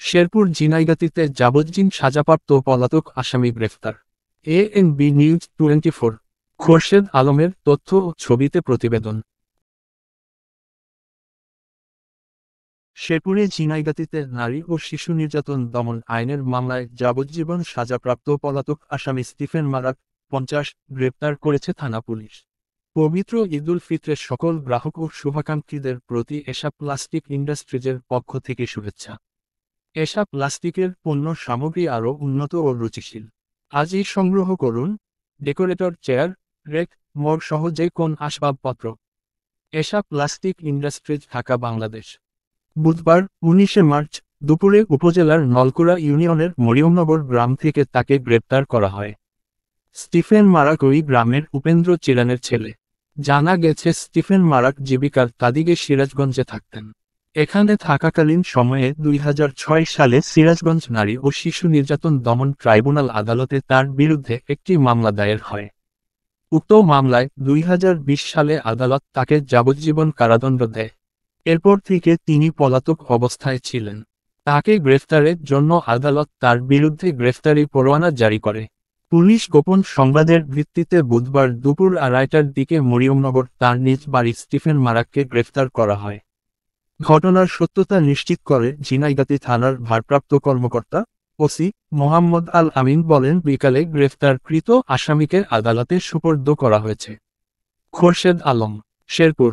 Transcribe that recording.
শেরপুর ঝিনাইগাতীতে যাবজ্জীবন সাজাপ্রাপ্ত পলাতক আসামি গ্রেফতার। এএনবি নিউজ 24 খোরশেদ আলমের তথ্য ও ছবিতে প্রতিবেদন। শেরপুরে ঝিনাইগাতীতে নারী ও শিশু নির্যাতন দমন আইনের মামলায় যাবজ্জীবন সাজাপ্রাপ্ত পলাতক আসামি স্টিফেন মারাক 50 গ্রেপ্তার করেছে থানা পুলিশ। পবিত্র ঈদুল ফিতরের সকল গ্রাহক ও শুভাকাঙ্ক্ষীদের প্রতি এশা প্লাস্টিক ইন্ডাস্ট্রিজের পক্ষ থেকে শুভেচ্ছা। এশা প্লাস্টিকের পণ্য সামগ্রী আরও উন্নত ও রুচিশীল। আজই সংগ্রহ করুন ডেকোরেটর, চেয়ার, রেক, মগ সহ যে কোন আসবাবপত্র। এশা প্লাস্টিক ইন্ডাস্ট্রিজ, ঢাকা, বাংলাদেশ। বুধবার 19 মার্চ দুপুরে উপজেলার নলকুড়া ইউনিয়নের মরিয়মনগর গ্রাম থেকে তাকে গ্রেপ্তার করা হয়। স্টিফেন মারাক ওই গ্রামের উপেন্দ্র চিরানের ছেলে। জানা গেছে স্টিফেন মারাক জীবিকার তাগিদে সিরাজগঞ্জে থাকতেন। এখানে থাকাকালীন সময়ে 2006 সালে সিরাজগঞ্জ নারী ও শিশু নির্যাতন দমন ট্রাইব্যুনাল আদালতে তার বিরুদ্ধে একটি মামলা দায়ের হয়। উক্ত মামলায় 2020 সালে আদালত তাকে যাবজ্জীবন কারাদণ্ড দেয়। এরপর থেকে তিনি পলাতক অবস্থায় ছিলেন। তাকে গ্রেফতারের জন্য আদালত তার বিরুদ্ধে গ্রেফতারি পরোয়ানা জারি করে। পুলিশ গোপন সংবাদের ভিত্তিতে বুধবার দুপুর 2টার দিকে মরিয়মনগর তার নিজ বাড়ি স্টিফেন মারাককে গ্রেফতার করা হয়। ঘটনার সত্যতা নিশ্চিত করে ঝিনাইগাতী থানার ভারপ্রাপ্ত কর্মকর্তা ওসি মোহাম্মদ আল আমিন বলেন, বিকালে গ্রেফতারকৃত আসামিকে আদালতে সোপর্দ করা হয়েছে। খোরশেদ আলম, শেরপুর।